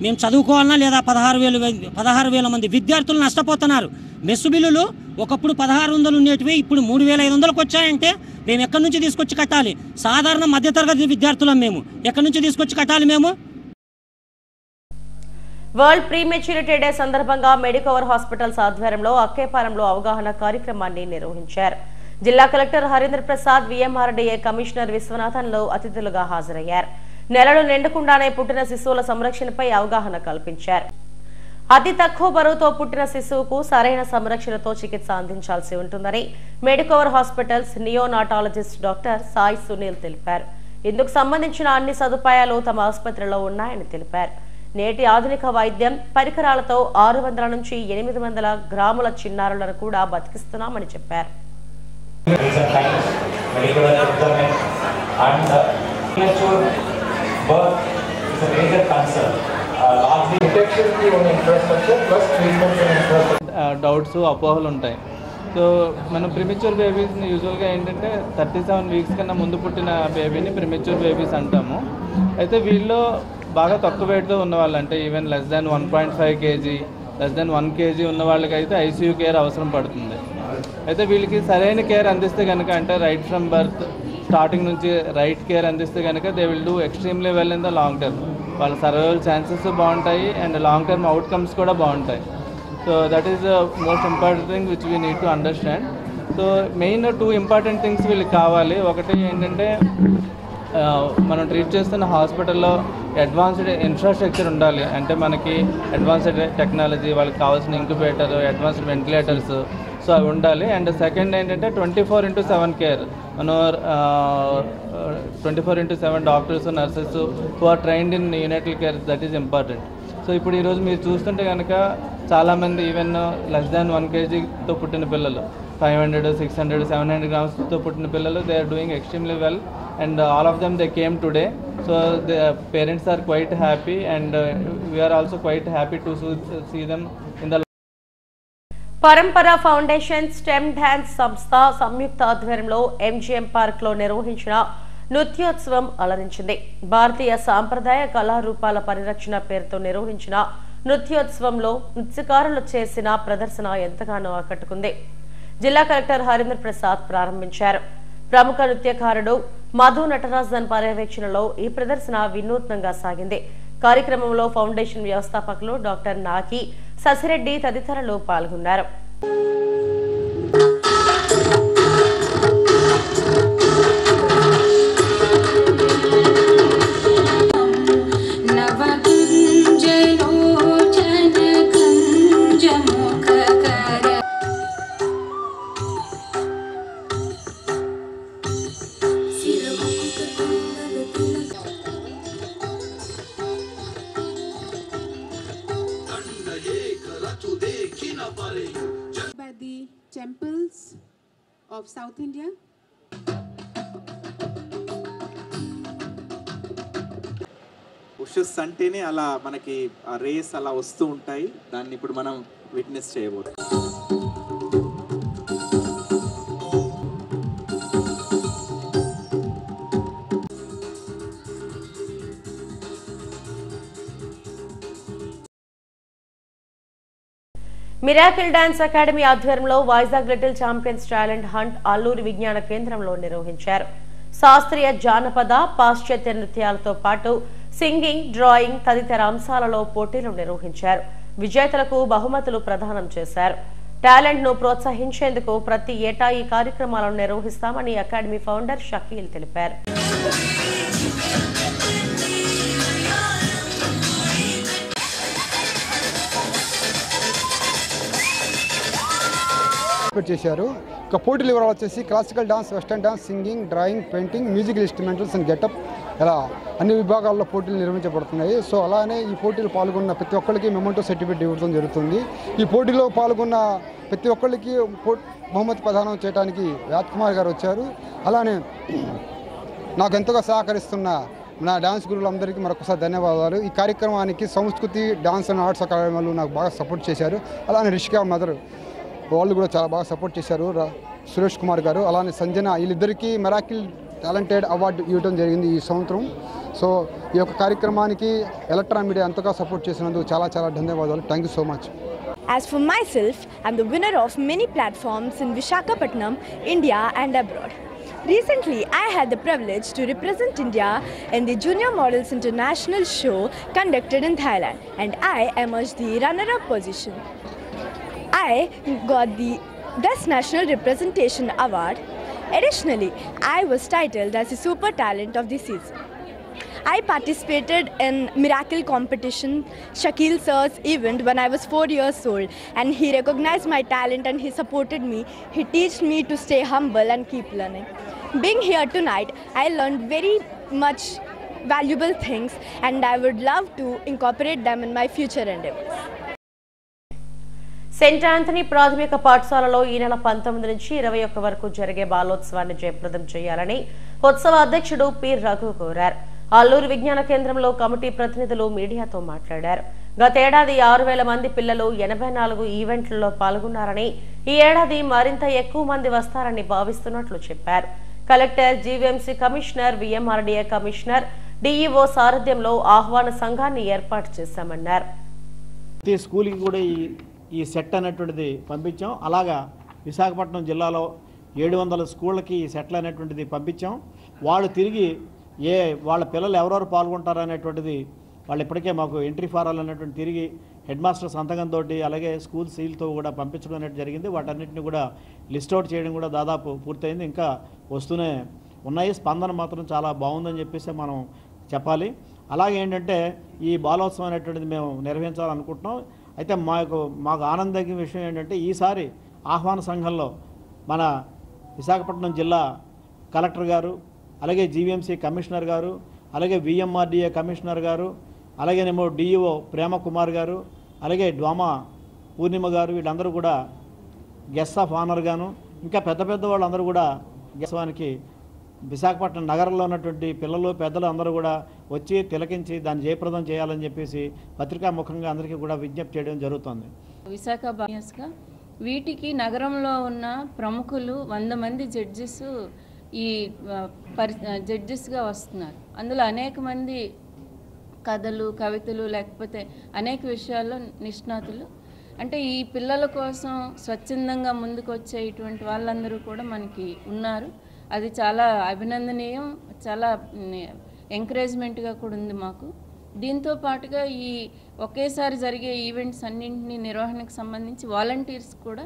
మేము చదువుకోవాలన్నా లేదా 16,000 మంది విద్యార్థులు నష్టపోతున్నారు. మెస్సు బిల్లులు ఒకప్పుడు 1,600 ఉండేటివి ఇప్పుడు 3,500కు వచ్చాయంటే మేము ఎక్కడి నుంచి తీసుకొచ్చి కట్టాలి? సాధారణ మధ్యతరగతి విద్యార్థులం మేము ఎక్కడి నుంచి తీసుకొచ్చి కట్టాలి? మేము వరల్డ్ ప్రీమెచ్యూరిటీ డే సందర్భంగా మెడికవర్ హాస్పిటల్స్ ఆధ్వర్యంలో అక్కేపాలెంలో అవగాహన కార్యక్రమాన్ని నిర్వహించారు. జిల్లా collector Harindra Prasad, VMRDA commissioner విశ్వనాథన్లు అతిథులుగా హాజరయ్యారు. నెలలు నిండకుండానే పుట్టిన శిశువుల సంరక్షణపై అవగాహన కల్పించారు. అతి తక్కువ బరువుతో పుట్టిన శిశువుకు సరైన సంరక్షణతో చికిత్స అందించాల్సి ఉంటుందని Medicover hospitals neonatologist doctor Sai Sunil తెలిపారు. ఇందుకు సంబంధించిన అన్ని సదుపాయాలు తమ ఆసుపత్రిలో ఉన్నాయని తెలిపారు. నేటి ఆధునిక వైద్యం పరికరాలతో 600 నుంచి 800 గ్రాముల చిన్నారులను కూడా బతికిస్తున్నామని చెప్పారు. డౌట్స్, అపోహలు ఉంటాయి. సో మనం ప్రిమెచ్యూర్ బేబీస్ని యూజువల్గా ఏంటంటే 37 వీక్స్ కన్నా ముందు పుట్టిన బేబీని ప్రిమెచ్యూర్ బేబీస్ అంటాము. అయితే వీళ్ళు బాగా తక్కువ వెయిట్తో ఉన్న వాళ్ళు, అంటే even less than 1.5 kg, less than 1 kg ఉన్న వాళ్ళకైతే ఐసీయూ కేర్ అవసరం పడుతుంది. అయితే వీళ్ళకి సరైన కేర్ అందిస్తే కనుక, అంటే రైట్ ఫ్రమ్ బర్త్ స్టార్టింగ్ నుంచి రైట్ కేర్ అందిస్తే కనుక they will do extremely well in the long term. వాళ్ళ సర్వైవల్ ఛాన్సెస్ బాగుంటాయి అండ్ లాంగ్ టర్మ్ అవుట్కమ్స్ కూడా బాగుంటాయి. So that is the most important thing which we need to understand. So main 2 important things వీళ్ళకి కావాలి. ఒకటి ఏంటంటే మనం treat చేస్తున్న హాస్పిటల్లో అడ్వాన్స్డ్ ఇన్ఫ్రాస్ట్రక్చర్ ఉండాలి. అంటే మనకి అడ్వాన్స్డ్ టెక్నాలజీ, వాళ్ళకి కావాల్సిన ఇంక్యుబేటర్, అడ్వాన్స్డ్ వెంటిలేటర్స్, సో అవి ఉండాలి. అండ్ సెకండ్ ఏంటంటే 24/7 కేర్. మనం 24/7 doctors, nurses who are trained in neonatal care, that is important. So ఇప్పుడు ఈరోజు మీరు చూస్తుంటే కనుక చాలామంది ఈవెన్ లెస్ దాన్ 1 kgతో పుట్టిన పిల్లలు, 500, 600, 700 grams పుట్టిన పిల్లలు, they are doing extremely well and all of them they came today. So the parents are quite happy and we are also quite happy to see them in the పరంపర foundation stem dance సంస్థ సంయుక్త ఆధ్వర్యంలో MGM park లో నిర్వహించిన నృత్యోత్సవం అలరించింది. భారతీయ సాంప్రదాయ కళారూపాల పరిరక్షణ పేరుతో నిర్వహించిన నృత్యోత్సవంలో నృత్యకారులు చేసిన ప్రదర్శన ఎంతగానో ఆకట్టుకుంది. జిల్లా కలెక్టర్ హరీంద్ర ప్రసాద్ ప్రారంభించారు. ప్రముఖ నృత్యకారుడు మధు నటరాజన్ పర్యవేక్షణలో ఈ ప్రదర్శన వినూత్నంగా సాగింది. కార్యక్రమంలో ఫౌండేషన్ వ్యవస్థాపకులు డాక్టర్ నాకి, శశిరెడ్డి తదితరులు పాల్గొన్నారు. By the temples of South India. ఉషస్ అంటేనే అలా మనకి ఆ రేస్ అలా వస్తూ ఉంటాయి. దాన్ని ఇప్పుడు మనం విట్నెస్ చేయబోతున్నాం. మిరాకిల్ డాన్స్ అకాడమీ ఆధ్వర్యంలో Vizag little champions talent hunt Alluri విజ్ఞాన కేంద్రంలో నిర్వహించారు. శాస్త్రీయ, జానపద, పాశ్చాత్య నృత్యాలతో పాటు సింగింగ్, డ్రాయింగ్ తదితర అంశాలలో పోటీలు నిర్వహించారు. విజేతలకు బహుమతులు ప్రదానం చేశారు. టాలెంట్ ను ప్రోత్సహించేందుకు ప్రతి ఏటా ఈ కార్యక్రమాలను నిర్వహిస్తామని అకాడమీ ఫౌండర్ షకీల్ తెలిపారు. చేశారు. ఇక పోటీలు వివరాలు వచ్చేసి classical dance, western dance, singing, drawing, painting, musical instrumentals and getup, ఇలా అన్ని విభాగాల్లో పోటీలు నిర్వహించబడుతున్నాయి. సో అలానే ఈ పోటీలు పాల్గొన్న ప్రతి ఒక్కరికి మెమోంటో సర్టిఫికేట్ ఇవ్వడం జరుగుతుంది. ఈ పోటీలో పాల్గొన్న ప్రతి ఒక్కరికి బహుమతి ప్రదానం చేయడానికి రాజ్కుమార్ గారు వచ్చారు. అలానే నాకు ఎంతగా సహకరిస్తున్న నా డాన్స్ గురువులందరికీ మరొకసారి ధన్యవాదాలు. ఈ కార్యక్రమానికి సంస్కృతి డాన్స్ అండ్ ఆర్ట్స్ అకాడమీలు నాకు బాగా సపోర్ట్ చేశారు. అలానే రిషికా మదర్ వాళ్ళు కూడా చాలా బాగా సపోర్ట్ చేశారు, సురేష్ కుమార్ గారు. అలానే సంజన, వీళ్ళిద్దరికీ మెరాకిల్ టాలెంటెడ్ అవార్డు ఇవ్వడం జరిగింది ఈ సంవత్సరం. సో ఈ యొక్క కార్యక్రమానికి ఎలక్ట్రానిక్ మీడియా ఎంతగా సపోర్ట్ చేసినందుకు చాలా చాలా ధన్యవాదాలు. Thank you so much. As for myself, I'm the winner of many platforms in Visakhapatnam, India and abroad. Recently, I had the privilege to represent India in the Junior Models International Show conducted in Thailand, and I emerged the runner-up position. I got the Best National Representation Award. Additionally, I was titled as the Super Talent of the Season. I participated in Miracle Competition, Shakil Sir's event when I was 4 years old, and he recognized my talent and he supported me. He taught me to stay humble and keep learning. Being here tonight, I learned very much valuable things, and I would love to incorporate them in my future endeavors. Saint Anthony ప్రాథమిక పాఠశాలలో ఈ నెల 19 నుంచి 21 వరకు జరిగే బాలోత్సవాన్ని జయప్రదం చేయాలని ఉత్సవ అధ్యక్షుడు పి రఘు కోరారు. అల్లూరు విజ్ఞాన కేంద్రంలో కమిటీ ప్రతినిధులు మీడియాతో మాట్లాడారు. గతేడాది 6,000 మంది పిల్లలు 84 ఈవెంట్లలో పాల్గొన్నారని, ఈ ఏడాది మరింత ఎక్కువ మంది వస్తారని భావిస్తున్నట్లు చెప్పారు. Collector, GVMC commissioner, VMRDA commissioner, DEO సారథ్యంలో ఆహ్వాన సంఘాన్ని ఏర్పాటు చేశామన్నారు. స్కూల్కి కూడా ఈ సెట్ అనేటువంటిది పంపించాం. అలాగా విశాఖపట్నం జిల్లాలో 700 స్కూళ్ళకి ఈ సెట్లు అనేటువంటిది పంపించాం. వాళ్ళు తిరిగి వాళ్ళ పిల్లలు ఎవరెవరు పాల్గొంటారు అనేటువంటిది వాళ్ళు ఇప్పటికే మాకు ఎంట్రీ ఫారాలు అనేటువంటి తిరిగి హెడ్ మాస్టర్ సంతకంతో అలాగే స్కూల్ సీల్తో కూడా పంపించడం అనేది జరిగింది. వాటన్నిటిని కూడా లిస్ట్ అవుట్ చేయడం కూడా దాదాపు పూర్తయింది. ఇంకా వస్తూనే ఉన్నాయి. స్పందన మాత్రం చాలా బాగుందని చెప్పేసి మనం చెప్పాలి. అలాగే ఏంటంటే ఈ బాలోత్సవం అనేటువంటిది మేము నిర్వహించాలనుకుంటున్నాం. అయితే మాకు ఆనందకర విషయం ఏంటంటే ఈసారి ఆహ్వాన సంఘంలో మన విశాఖపట్నం జిల్లా కలెక్టర్ గారు, అలాగే జీవీఎంసీ కమిషనర్ గారు, అలాగే విఎంఆర్డీఏ కమిషనర్ గారు, అలాగేనేమో డిఈఓ ప్రేమకుమార్ గారు, అలాగే డ్వామా పూర్ణిమ గారు, వీళ్ళందరూ కూడా గెస్ట్ ఆఫ్ ఆనర్ గాను, ఇంకా పెద్ద పెద్ద వాళ్ళందరూ కూడా గెస్వానికి విశాఖపట్నం నగరంలో ఉన్నటువంటి పిల్లలు పెద్దలు అందరూ కూడా వచ్చి తిలకించి దాన్ని జయప్రదం చేయాలని చెప్పేసి పత్రికాముఖంగా అందరికీ కూడా విజ్ఞప్తి చేయడం జరుగుతుంది. విశాఖ బాయస్గా వీటికి నగరంలో ఉన్న ప్రముఖులు 100 మంది జడ్జెస్ ఈ జడ్జెస్గా వస్తున్నారు. అందులో అనేక మంది కథలు, కవితలు, లేకపోతే అనేక విషయాల్లో నిష్ణాతులు. అంటే ఈ పిల్లల కోసం స్వచ్ఛందంగా ముందుకు వచ్చే ఇటువంటి వాళ్ళందరూ కూడా మనకి ఉన్నారు. అది చాలా అభినందనీయం, చాలా ఎంకరేజ్మెంట్గా కూడా ఉంది మాకు. దీంతో పాటుగా ఈ ఒకేసారి జరిగే ఈవెంట్స్ అన్నింటినీ నిర్వహణకు సంబంధించి వాలంటీర్స్ కూడా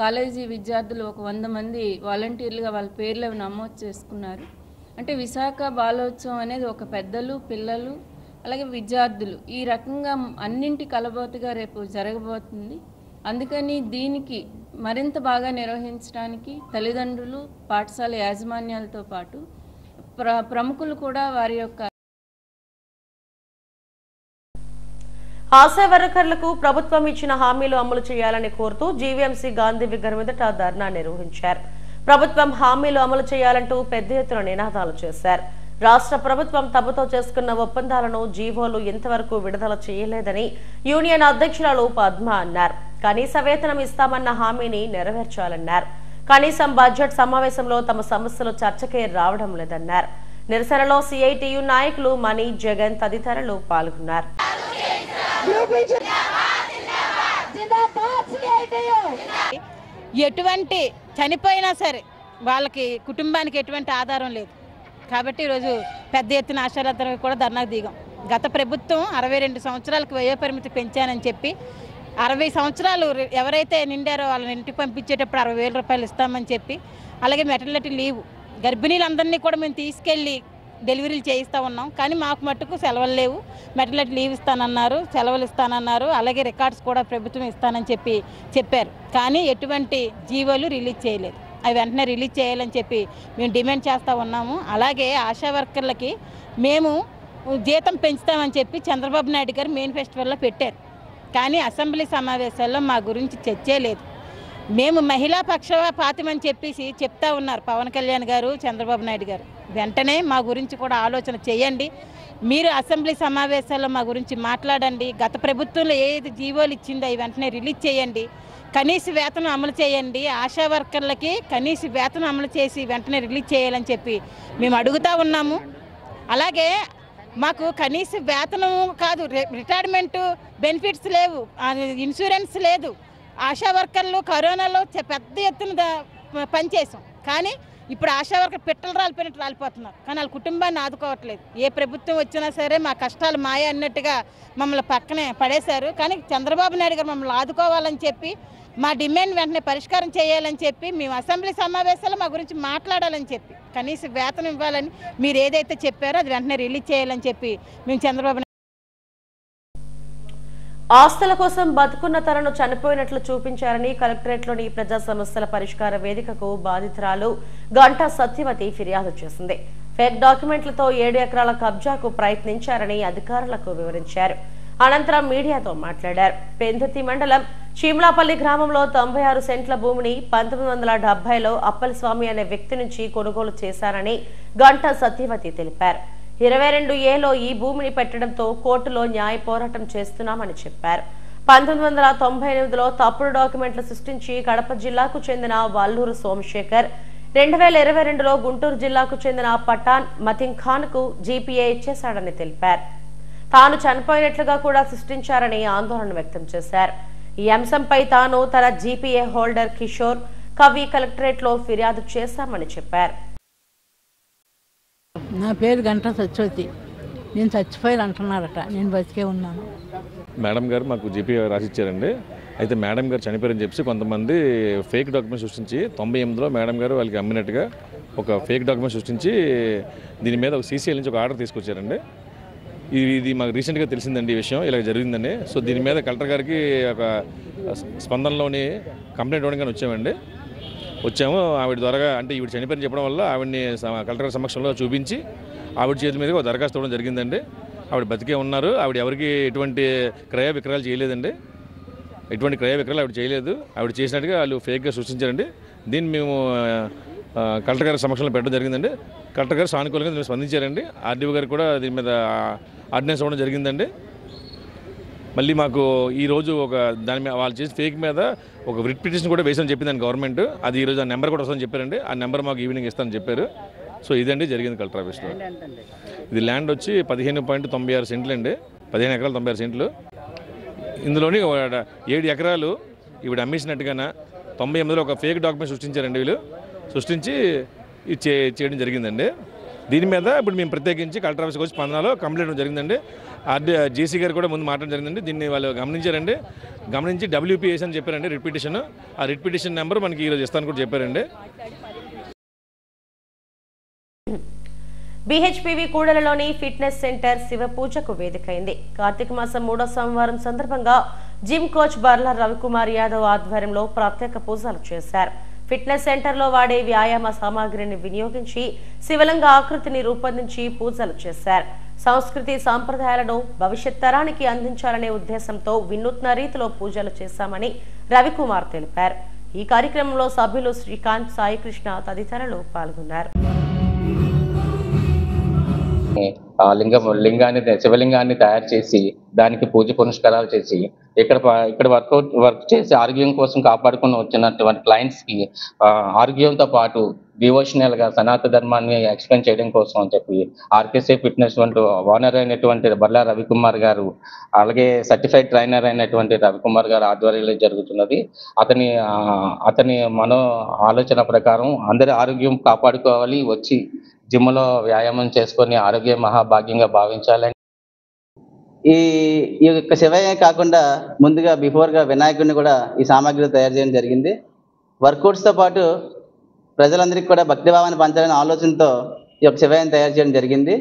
కాలేజీ విద్యార్థులు ఒక 100 మంది వాలంటీర్లుగా వాళ్ళ పేర్లు నమోదు చేసుకున్నారు. అంటే విశాఖ బాలోత్సవం అనేది ఒక పెద్దలు, పిల్లలు, అలాగే విద్యార్థులు ఈ రకంగా అన్నింటి కలబోతుగా రేపు జరగబోతుంది. అందుకని దీనికి మరింత బాగా నిర్వహించడానికి తల్లిదండ్రులు, పాఠశాల యాజమాన్యాలతో పాటు ప్రముఖులు కూడా వారి యొక్క ఆశా వర్కర్లకు ప్రభుత్వం ఇచ్చిన హామీలు అమలు చేయాలని కోరుతూ జీవీఎంసీ గాంధీ విగ్రహం ఎదుట ధర్నా నిర్వహించారు. ప్రభుత్వం హామీలు అమలు చేయాలంటూ పెద్ద ఎత్తున నినాదాలు చేశారు. రాష్ట్ర ప్రభుత్వం తమతో చేసుకున్న ఒప్పందాలను జీవోలు ఇంతవరకు విడుదల చేయలేదని యూనియన్ అధ్యక్షురాలు పద్మ అన్నారు. కనీస వేతనం ఇస్తామన్న హామీని నెరవేర్చాలన్నారు. కనీసం బడ్జెట్ సమావేశంలో తమ సమస్యలు చర్చకే రావడం లేదన్నారు. నిరసనలో సిఐటియు నాయకులు మణి, జగన్ తదితరులు పాల్గొన్నారు. ఎటువంటి చనిపోయినా సరే వాళ్ళకి కుటుంబానికి ఎటువంటి ఆధారం లేదు కాబట్టి ఈరోజు పెద్ద ఎత్తున ఆశాలతరం కూడా ధర్నాకు దిగాం. గత ప్రభుత్వం 62 సంవత్సరాలకు వయోపరిమితి పెంచానని చెప్పి 60 సంవత్సరాలు ఎవరైతే నిండారో వాళ్ళని ఇంటికి పంపించేటప్పుడు 60,000 రూపాయలు ఇస్తామని చెప్పి, అలాగే మెటర్నిటీ లీవ్ గర్భిణీలందరినీ కూడా మేము తీసుకెళ్ళి డెలివరీలు చేయిస్తూ ఉన్నాం. కానీ మాకు మట్టుకు సెలవులు లేవు. మెటర్నిటీ లీవ్ ఇస్తానన్నారు, సెలవులు ఇస్తానన్నారు, అలాగే రికార్డ్స్ కూడా ప్రభుత్వం ఇస్తానని చెప్పారు. కానీ ఎటువంటి జీవోలు రిలీజ్ చేయలేదు. అవి వెంటనే రిలీజ్ చేయాలని చెప్పి మేము డిమాండ్ చేస్తూ ఉన్నాము. అలాగే ఆశా వర్కర్లకి మేము జీతం పెంచుతామని చెప్పి చంద్రబాబు నాయుడు గారు మేనిఫెస్టోలో పెట్టారు. కానీ అసెంబ్లీ సమావేశాల్లో మా గురించి చర్చే లేదు. మేము మహిళా పక్షపాతమని చెప్పేసి చెప్తా ఉన్నారు పవన్ కళ్యాణ్ గారు, చంద్రబాబు నాయుడు గారు. వెంటనే మా గురించి కూడా ఆలోచన చేయండి. మీరు అసెంబ్లీ సమావేశాల్లో మా గురించి మాట్లాడండి. గత ప్రభుత్వంలో ఏది జీవోలు ఇచ్చిందో అవి వెంటనే రిలీజ్ చేయండి. కనీస వేతనం అమలు చేయండి. ఆశా వర్కర్లకి కనీస వేతనం అమలు చేసి వెంటనే రిలీజ్ చేయాలని చెప్పి మేము అడుగుతూ ఉన్నాము. అలాగే మాకు కనీస వేతనం కాదు, రిటైర్మెంట్ బెనిఫిట్స్ లేవు, ఇన్సూరెన్స్ లేదు. ఆశా వర్కర్లు కరోనాలో పెద్ద ఎత్తున పనిచేసాం. కానీ ఇప్పుడు ఆశా వర్కర్ పిట్టలు రాలిపోయినట్టు రాలిపోతున్నారు, కానీ వాళ్ళ కుటుంబాన్ని ఆదుకోవట్లేదు. ఏ ప్రభుత్వం వచ్చినా సరే మా కష్టాలు మాయ అన్నట్టుగా మమ్మల్ని పక్కనే పడేశారు. కానీ చంద్రబాబు నాయుడు గారు మమ్మల్ని ఆదుకోవాలని చెప్పి, మా డిమాండ్ వెంటనే పరిష్కారం చేయాలని చెప్పి, మేము అసెంబ్లీ సమావేశాల్లో మా గురించి మాట్లాడాలని చెప్పి, కనీసం వేతనం ఇవ్వాలని మీరు ఏదైతే చెప్పారో అది వెంటనే రిలీజ్ చేయాలని చెప్పి మేము చంద్రబాబు ఆస్తుల కోసం బతుకున్న తనను చనిపోయినట్లు చూపించారని కలెక్టరేట్లోని ప్రజా సమస్యల పరిష్కార వేదికకు బాధితురాలు గంటా సత్యవతి ఫిర్యాదు చేసింది. ఫేక్ డాక్యుమెంట్లతో 7 ఎకరాల కబ్జాకు ప్రయత్నించారని అధికారులకు వివరించారు. అనంతరం మీడియాతో మాట్లాడారు. పెందుర్తి మండలం చీమలాపల్లి గ్రామంలో 96 సెంట్ల భూమిని 1970లో అప్పలస్వామి అనే వ్యక్తి నుంచి కొనుగోలు చేశారని గంటా సత్యవతి తెలిపారు. 22ఏలో ఈ భూమిని పెట్టడంతో కోర్టులో న్యాయ పోరాటం చేస్తున్నామని చెప్పారు. 1998లో తప్పుడు డాక్యుమెంట్లు సృష్టించి కడప జిల్లాకు చెందిన వల్లూరు సోమశేఖర్, 2022లో గుంటూరు జిల్లాకు చెందిన పఠాన్ మతిన్ ఖాన్ కు జీపీఏ ఇచ్చేశాడని తెలిపారు. తాను చనిపోయినట్లుగా కూడా సృష్టించారని ఆందోళన వ్యక్తం చేశారు. ఈ అంశంపై తాను తన జీపీఏ హోల్డర్ కిషోర్ కవి కలెక్టరేట్లో ఫిర్యాదు చేశామని చెప్పారు. నా పేరు గంటా సత్యవతి. నేను చచ్చిపోయి అంటున్నారట, నేను బతికే ఉన్నాను. మేడం గారు మాకు జీపీ రాసిచ్చారండి. అయితే మేడం గారు చనిపోయారని చెప్పి కొంతమంది ఫేక్ డాక్యుమెంట్ సృష్టించి 98లో మేడం గారు వాళ్ళకి అమ్మినట్టుగా ఒక ఫేక్ డాక్యుమెంట్ సృష్టించి దీని మీద ఒక సీసీఎల్ నుంచి ఒక ఆర్డర్ తీసుకొచ్చారండి. ఇది మాకు రీసెంట్గా తెలిసిందండి ఈ విషయం ఇలా జరిగిందండి. సో దీని మీద కలెక్టర్ గారికి ఒక స్పందనలోని కంప్లైంట్ ఇవ్వడానికి వచ్చాము. ఆవిడ ద్వారా అంటే ఈవిడ చనిపోయిన చెప్పడం వల్ల ఆవిడని కలెక్టర్ సమక్షంలో చూపించి ఆవిడ చేతి మీదుగా ఒక దరఖాస్తు ఇవ్వడం జరిగిందండి. ఆవిడ బతికే ఉన్నారు. ఆవిడ ఎవరికి ఎటువంటి క్రయ విక్రయాలు చేయలేదండి. ఎటువంటి క్రయ విక్రయాలు ఆవిడ చేయలేదు. ఆవిడ చేసినట్టుగా వాళ్ళు ఫేక్గా సృష్టించారండి. దీన్ని మేము కలెక్టర్ గారి సమక్షంలో పెట్టడం జరిగిందండి. కలెక్టర్ గారు సానుకూలంగా స్పందించారండి. ఆర్డీఓ గారు కూడా దీని మీద ఆర్డినెన్స్ ఇవ్వడం జరిగిందండి. మళ్ళీ మాకు ఈరోజు ఒక దాని మీద వాళ్ళు చేసి ఫేక్ మీద ఒక రిట్ పిటిషన్ కూడా వేసామని చెప్పింది గవర్నమెంట్. అది ఈరోజు ఆ నెంబర్ కూడా వస్తుందని చెప్పారండి. ఆ నెంబర్ మాకు ఈవినింగ్ ఇస్తానని చెప్పారు. సో ఇదండి జరిగింది కలెక్టర్ ఆఫీస్లో. ఇది ల్యాండ్ వచ్చి 15.96 సెంట్లు అండి. 15 ఎకరాలు 96 సెంట్లు. ఇందులోని 7 ఎకరాలు ఈవిడ అమ్మేసినట్టుగా 98లో ఒక ఫేక్ డాక్యుమెంట్ సృష్టించారండి. వీళ్ళు సృష్టించి చేయడం జరిగిందండి. దీని మీద ఇప్పుడు మేము ప్రత్యేకించి కలెక్టర్ ఆఫీస్కి వచ్చి స్పందనలో కంప్లైంట్ జరిగిందండి. జేసీ గారు కూడా ముందు మాట్లాడడం జరిగిందండి. దీన్ని వాళ్ళు గమనించారండి. గమనించి WPS అని చెప్పారండి రిట్ పిటిషన్. ఆ రిట్ పిటిషన్ నెంబర్ మనకి ఈరోజు ఇస్తాను కూడా చెప్పారండి. బీహెచ్పీవీ కూడలిలోని ఫిట్నెస్ సెంటర్ శివ పూజకు వేదికైంది. కార్తీక మాసం 3వ సోమవారం సందర్భంగా జిమ్ కోచ్ బర్ల రవికుమార్ యాదవ్ ఆధ్వర్యంలో ప్రత్యేక పూజలు చేశారు. ఫిట్నెస్ సెంటర్లో వాడే వ్యాయామ సామాగ్రిని వినియోగించి శివలింగ ఆకృతిని రూపొందించి పూజలు చేశారు. సంస్కృతి సాంప్రదాయాలను భవిష్యత్ తరానికి అందించాలనే ఉద్దేశంతో వినూత్న రీతిలో పూజలు చేశామని రవికుమార్ తెలిపారు. ఈ కార్యక్రమంలో సభ్యులు శ్రీకాంత్, సాయికృష్ణ తదితరులు పాల్గొన్నారు. లింగాన్ని శివలింగాన్ని తయారు చేసి దానికి పూజ పునస్కారాలు చేసి ఇక్కడ వర్క్ చేసి ఆరోగ్యం కోసం కాపాడుకుని వచ్చినటువంటి క్లయింట్స్కి ఆరోగ్యంతో పాటు డివోషనల్గా సనాతన ధర్మాన్ని ఎక్స్ప్లెయిన్ చేయడం కోసం అని చెప్పి ఆర్కేసీ ఫిట్నెస్ ఓనర్ అయినటువంటి బర్లా రవికుమార్ గారు, అలాగే సర్టిఫైడ్ ట్రైనర్ అయినటువంటి రవికుమార్ గారు ఆధ్వర్యంలో జరుగుతున్నది. అతని మనో ఆలోచన ప్రకారం అందరి ఆరోగ్యం కాపాడుకోవాలి, వచ్చి జిమ్లో వ్యాయామం చేసుకొని ఆరోగ్య మహాభాగ్యంగా భావించాలని. ఈ యొక్క శివయ్య కాకుండా ముందుగా బిఫోర్గా వినాయకుడిని కూడా ఈ సామాగ్రి తయారు చేయడం జరిగింది. వర్కౌట్స్తో పాటు ప్రజలందరికీ కూడా భక్తిభావాన్ని పంచాలనే ఆలోచనతో ఈ యొక్క శివయ్యని తయారు చేయడం జరిగింది.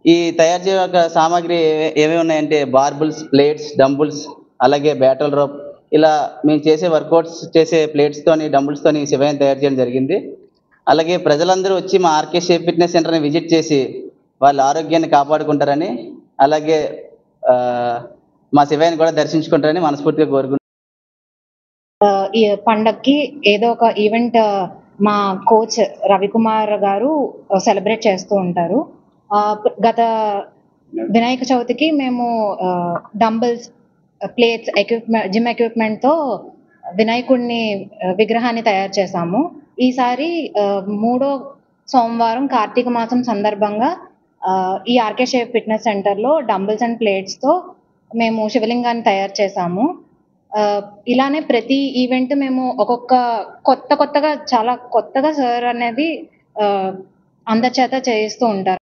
ఈ తయారు చేయ యొక్క సామాగ్రి ఏమేమి ఉన్నాయంటే బార్బుల్స్, ప్లేట్స్, డంబుల్స్, అలాగే బ్యాటల్ రోప్, ఇలా మేము చేసే వర్కౌట్స్ చేసే ప్లేట్స్తోని డంబుల్స్తోని శివయ్యని తయారు చేయడం జరిగింది. అలాగే ప్రజలందరూ వచ్చి మా ఆర్కేసీ ఫిట్నెస్ సెంటర్ని విజిట్ చేసి వాళ్ళ ఆరోగ్యాన్ని కాపాడుకుంటారని, అలాగే మా శివయ్యని కూడా దర్శించుకుంటారని మనస్ఫూర్తిగా కోరుకుంటున్నాను. ఈ పండక్కి ఏదో ఒక ఈవెంట్ మా కోచ్ రవికుమార్ గారు సెలబ్రేట్ చేస్తూ ఉంటారు. గత వినాయక చవితికి మేము డంబుల్స్, ప్లేట్స్, జిమ్ ఎక్విప్మెంట్తో వినాయకుడిని విగ్రహాన్ని తయారు చేశాము. ఈసారి 3వ సోమవారం కార్తీక మాసం సందర్భంగా ఈ ఆర్కేసీ ఫిట్నెస్ సెంటర్లో డంబుల్స్ అండ్ ప్లేట్స్తో మేము శివలింగాన్ని తయారు చేశాము. ఇలానే ప్రతి ఈవెంట్ మేము ఒక్కొక్క కొత్తగా చాలా కొత్తగా సార్ అనేది అందరి చేత చేయిస్తూ ఉంటారు.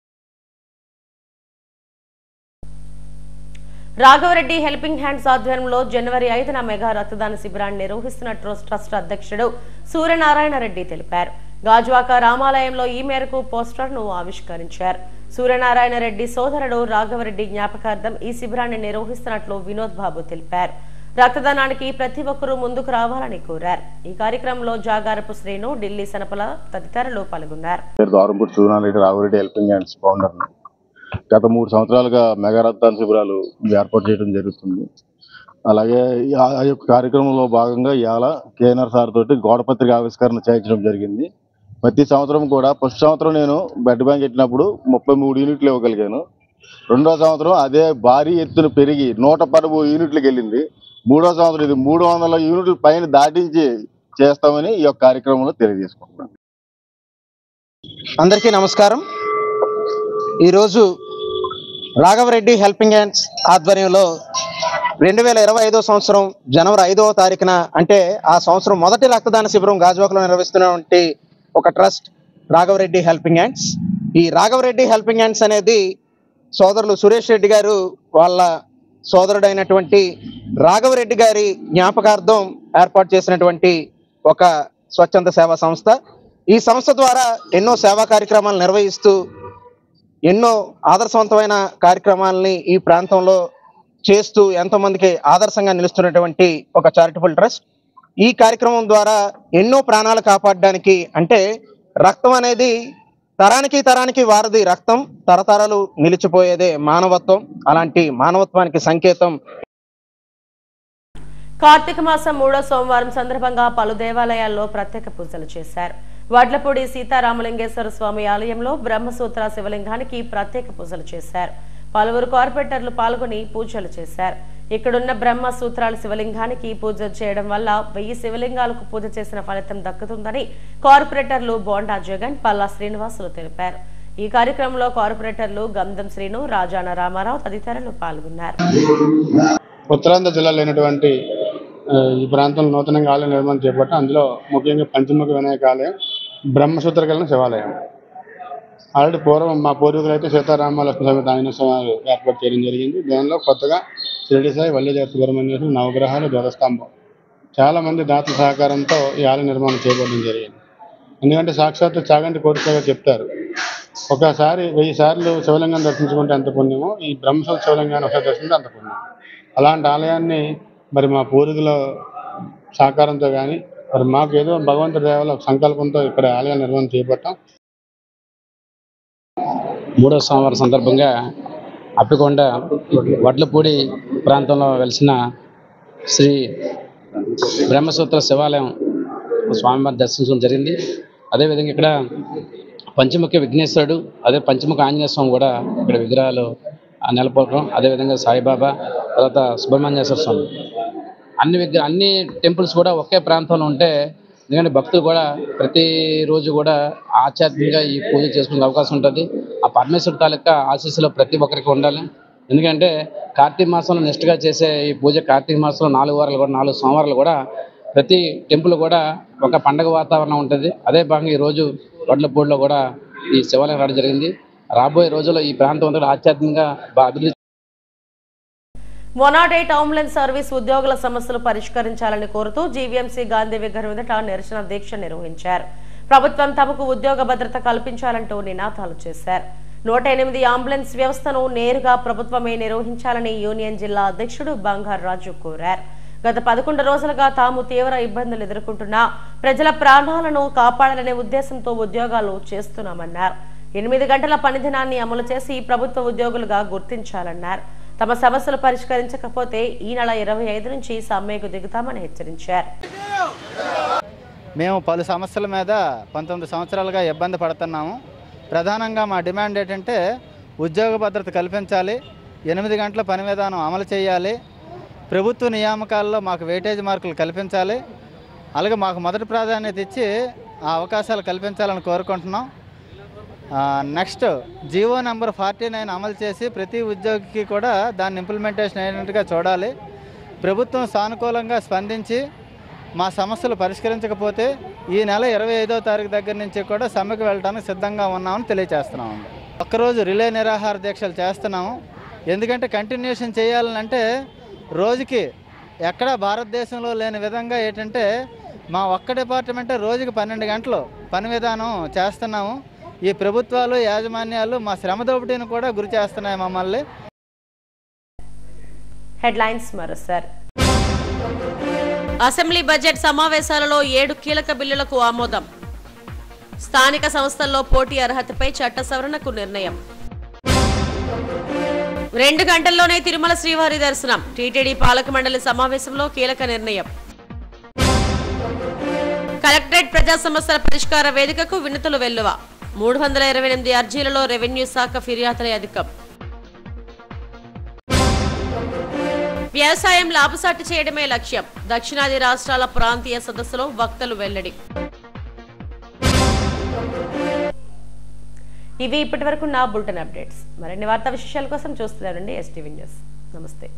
రాఘవరెడ్డి హెల్పింగ్ హ్యాండ్స్ ఆధ్వర్యంలో జనవరి 5న మెగా రక్తదాన శిబిరాన్ని నిర్వహిస్తున్న ట్రస్ట్ అధ్యక్షుడు సూర్యనారాయణ రెడ్డి తెలిపారు. గాజువాక రామాలయంలో ఈ మేరకు పోస్టర్ను ఆవిష్కరించారు. సూర్యనారాయణ రెడ్డి సోదరుడు రాఘవరెడ్డి జ్ఞాపకార్థం ఈ శిబిరాన్ని నిర్వహిస్తున్నట్లు వినోద్ బాబు తెలిపారు. రక్తదానానికి ప్రతి ఒక్కరూ ముందుకు రావాలని కోరారు. ఈ కార్యక్రమంలో జాగారపు శ్రీను, ఢిల్లీ సనపల తదితరులు పాల్గొన్నారు. Raghavareddy helping hands founder. గత 3 సంవత్సరాలుగా మెగా రక్తదాన శిబిరాలు ఏర్పాటు చేయడం జరుగుతుంది. అలాగే ఆ యొక్క కార్యక్రమంలో భాగంగా ఇవాళ కేఎన్ఆర్ సార్ తోటి గోడపత్రిక ఆవిష్కరణ చేయించడం జరిగింది. ప్రతి సంవత్సరం కూడా ఫస్ట్ సంవత్సరం నేను బ్లడ్ బ్యాంక్ పెట్టినప్పుడు 33 యూనిట్లు ఇవ్వగలిగాను. రెండో సంవత్సరం అదే భారీ ఎత్తున పెరిగి 113 యూనిట్లకు వెళ్ళింది. మూడో సంవత్సరం ఇది 300 యూనిట్ల పైన దాటించి చేస్తామని ఈ యొక్క కార్యక్రమంలో తెలియజేసుకుంటున్నాను. అందరికీ నమస్కారం. ఈరోజు రాఘవరెడ్డి హెల్పింగ్ హ్యాండ్స్ ఆధ్వర్యంలో 2025 సంవత్సరం జనవరి 5వ తారీఖున అంటే ఆ సంవత్సరం మొదటి రక్తదాన శిబిరం గాజువాకలో నిర్వహిస్తున్నటువంటి ఒక ట్రస్ట్ రాఘవరెడ్డి హెల్పింగ్ హ్యాండ్స్. ఈ రాఘవరెడ్డి హెల్పింగ్ హ్యాండ్స్ అనేది సోదరులు సురేష్ రెడ్డి గారు వాళ్ళ సోదరుడైనటువంటి రాఘవరెడ్డి గారి జ్ఞాపకార్థం ఏర్పాటు చేసినటువంటి ఒక స్వచ్ఛంద సేవా సంస్థ. ఈ సంస్థ ద్వారా ఎన్నో సేవా కార్యక్రమాలు నిర్వహిస్తూ ఎన్నో ఆదర్శవంతమైన కార్యక్రమాలని ఈ ప్రాంతంలో చేస్తూ ఎంతోమందికి ఆదర్శంగా నిలుస్తున్నటువంటి ఒక చారిటబుల్ ట్రస్ట్. ఈ కార్యక్రమం ద్వారా ఎన్నో ప్రాణాలు కాపాడడానికి, అంటే రక్తం అనేది తరానికి వారధి రక్తం, తరతరాలు నిలిచిపోయేదే మానవత్వం. అలాంటి మానవత్వానికి సంకేతం. కార్తీక మాసం 3వ సోమవారం సందర్భంగా పలు దేవాలయాల్లో ప్రత్యేక పూజలు చేశారు. వడ్లపూడి సీతారామలింగేశ్వర స్వామి ఆలయంలో బ్రహ్మసూత్ర శివలింగానికి ప్రత్యేక పూజలు చేశారు. పలువురు కార్పొరేటర్లు పాల్గొని పూజలు చేశారు. ఇక్కడున్న బ్రహ్మసూత్రాల శివలింగానికి పూజలు చేయడం వల్ల 1000 శివలింగాలకు పూజ చేసిన ఫలితం దక్కుతుందని కార్పొరేటర్లు బోండా జగన్, పల్లా శ్రీనివాసులు తెలిపారు. ఈ కార్యక్రమంలో కార్పొరేటర్లు గంధం శ్రీను, రాజాన రామారావు తదితరులు పాల్గొన్నారు. ఉత్తరాంధ్ర జిల్లాలో లేనటువంటి ఈ ప్రాంతంలో నూతనంగా ఆలయ నిర్మాణం చేపట్టాం. అందులో ముఖ్యంగా పంచముఖ వినాయక ఆలయం, బ్రహ్మసూత్ర కలిగిన శివాలయం. ఆల్రెడీ పూర్వం మా పూర్వీకులు అయితే సీతారామ లక్ష్మణ సమేత ఆంజనేయ స్వామి ఏర్పాటు చేయడం జరిగింది. దానిలో కొత్తగా షిరిడి సాయి, వల్లీదేవి సుబ్రహ్మణ్యేశ్వరుడు, నవగ్రహాలు, ధ్వజస్తంభం, చాలామంది దాతల సహకారంతో ఈ ఆలయ నిర్మాణం చేపట్టడం జరిగింది. ఎందుకంటే సాక్షాత్తు చాగంటి కోరికగా చెప్తారు, ఒకసారి 1000 సార్లు శివలింగాన్ని దర్శించుకుంటే ఎంత పుణ్యమో ఈ బ్రహ్మసూత్ర శివలింగాన్ని ఒకసారి దర్శించుకుంటే అంత పుణ్యం. అలాంటి ఆలయాన్ని మరి మా పూర్వీకుల సహకారంతో కానీ మరి మాకు ఏదో భగవంతుడి దయవల్ల సంకల్పంతో ఇక్కడ ఆలయ నిర్మాణం చేపట్టాం. 3వ సోమవారం సందర్భంగా అప్పికొండ వడ్లపూడి ప్రాంతంలో వెలిసిన శ్రీ బ్రహ్మసూత్ర శివాలయం స్వామివారిని దర్శించడం జరిగింది. అదేవిధంగా ఇక్కడ పంచముఖ విఘ్నేశ్వరుడు, అదే పంచముఖ ఆంజనేయ స్వామి కూడా ఇక్కడ విగ్రహాలు నెలకొల్పడం, అదేవిధంగా సాయిబాబా, తర్వాత సుబ్రహ్మణ్యేశ్వర స్వామి, అన్ని టెంపుల్స్ కూడా ఒకే ప్రాంతంలో ఉంటే ఎందుకంటే భక్తులు కూడా ప్రతిరోజు కూడా ఆధ్యాత్మికంగా ఈ పూజ చేసుకునే అవకాశం ఉంటుంది. ఆ పరమేశ్వరుడి తాలూకా ఆశీస్సులో ప్రతి ఒక్కరికి ఉండాలి. ఎందుకంటే కార్తీక మాసంలో నిష్ఠగా చేసే ఈ పూజ కార్తీక మాసంలో 4 వారాలు కూడా 4 సోమవారాలు కూడా ప్రతి టెంపుల్ కూడా ఒక పండగ వాతావరణం ఉంటుంది. అదే భాగంగా ఈరోజు వడ్లపూడిలో కూడా ఈ శివాలయం రావడం జరిగింది. రాబోయే రోజుల్లో ఈ ప్రాంతం అంతా ఆధ్యాత్మికంగా అభివృద్ధి. 108 అంబులెన్స్ సర్వీస్ ఉద్యోగుల సమస్యలు పరిష్కరించాలని కోరుతూ జీవీఎంసీ గాంధీ విగ్రహం ఎదుట నిరసన దీక్ష నిర్వహించారు. ప్రభుత్వం తమకు ఉద్యోగ భద్రత కల్పించాలంటూ నినాదాలు చేశారు. 108 అంబులెన్స్ వ్యవస్థను నేరుగా ప్రభుత్వమే నిర్వహించాలని యూనియన్ జిల్లా అధ్యక్షుడు బంగారు రాజు కోరారు. గత 11 రోజులుగా తాము తీవ్ర ఇబ్బందులు ఎదుర్కొంటున్న ప్రజల ప్రాణాలను కాపాడాలనే ఉద్దేశంతో ఉద్యోగాలు చేస్తున్నామన్నారు. 8 గంటల పనిదినాన్ని అమలు చేసి ప్రభుత్వ ఉద్యోగులుగా గుర్తించాలన్నారు. తమ సమస్యలు పరిష్కరించకపోతే ఈ నెల 25 నుంచి సమ్మెకు దిగుతామని హెచ్చరించారు. మేము పలు సమస్యల మీద 19 సంవత్సరాలుగా ఇబ్బంది పడుతున్నాము. ప్రధానంగా మా డిమాండ్ ఏంటంటే ఉద్యోగ భద్రత కల్పించాలి, 8 గంటల పని విధానం అమలు చేయాలి, ప్రభుత్వ నియామకాల్లో మాకు వెయిటేజ్ మార్కులు కల్పించాలి, అలాగే మాకు మొదటి ప్రాధాన్యత ఇచ్చి ఆ అవకాశాలు కల్పించాలని కోరుకుంటున్నాం. నెక్స్ట్ జీవో నెంబర్ 49 అమలు చేసి ప్రతి ఉద్యోగికి కూడా దాన్ని ఇంప్లిమెంటేషన్ అయినట్టుగా చూడాలి. ప్రభుత్వం సానుకూలంగా స్పందించి మా సమస్యలు పరిష్కరించకపోతే ఈ నెల 25వ తారీఖు దగ్గర నుంచి కూడా సమ్మెకు వెళ్ళడానికి సిద్ధంగా ఉన్నామని తెలియజేస్తున్నాము. ఒక్కరోజు రిలే నిరాహార దీక్షలు చేస్తున్నాము. ఎందుకంటే కంటిన్యూషన్ చేయాలంటే రోజుకి ఎక్కడా భారతదేశంలో లేని విధంగా ఏంటంటే మా ఒక్క డిపార్ట్మెంటే రోజుకి 12 గంటలు పని విధానం చేస్తున్నాము. ఈ ప్రభుత్వాలు యాజమాన్యాలు మా శ్రమ దోపిడీని కూడా గురి చేస్తున్నాయి మమ్మల్ని. హెడ్లైన్స్ మరోసారి. అసెంబ్లీ బడ్జెట్ సమావేశాలలో 7 కీలక బిల్లులకు ఆమోదం. స్థానిక సంస్థల్లో పోటీ అర్హతపై చట్ట సవరణకు నిర్ణయం. 2 గంటల్లోనే తిరుమల శ్రీవారి దర్శనం. టీటీడీ పాలక మండలి సమావేశంలో కీలక నిర్ణయం. కలెక్టరేట్ ప్రజా సమస్యల పరిష్కార వేదికకు వినతులు వెల్లువ. 328 అర్జీలలో రెవెన్యూ శాఖ ఫిర్యాదులే అధికం. వ్యవసాయం లాభసాటి చేయడమే లక్ష్యం. దక్షిణాది రాష్ట్రాల ప్రాంతీయ సదస్సులో వక్తలు వెల్లడి. ఇవి ఇప్పటివరకు నా బులెటిన్ అప్డేట్స్. మరిన్ని వార్తా విశేషాల కోసం చూస్తున్నారండి STV న్యూస్. నమస్తే.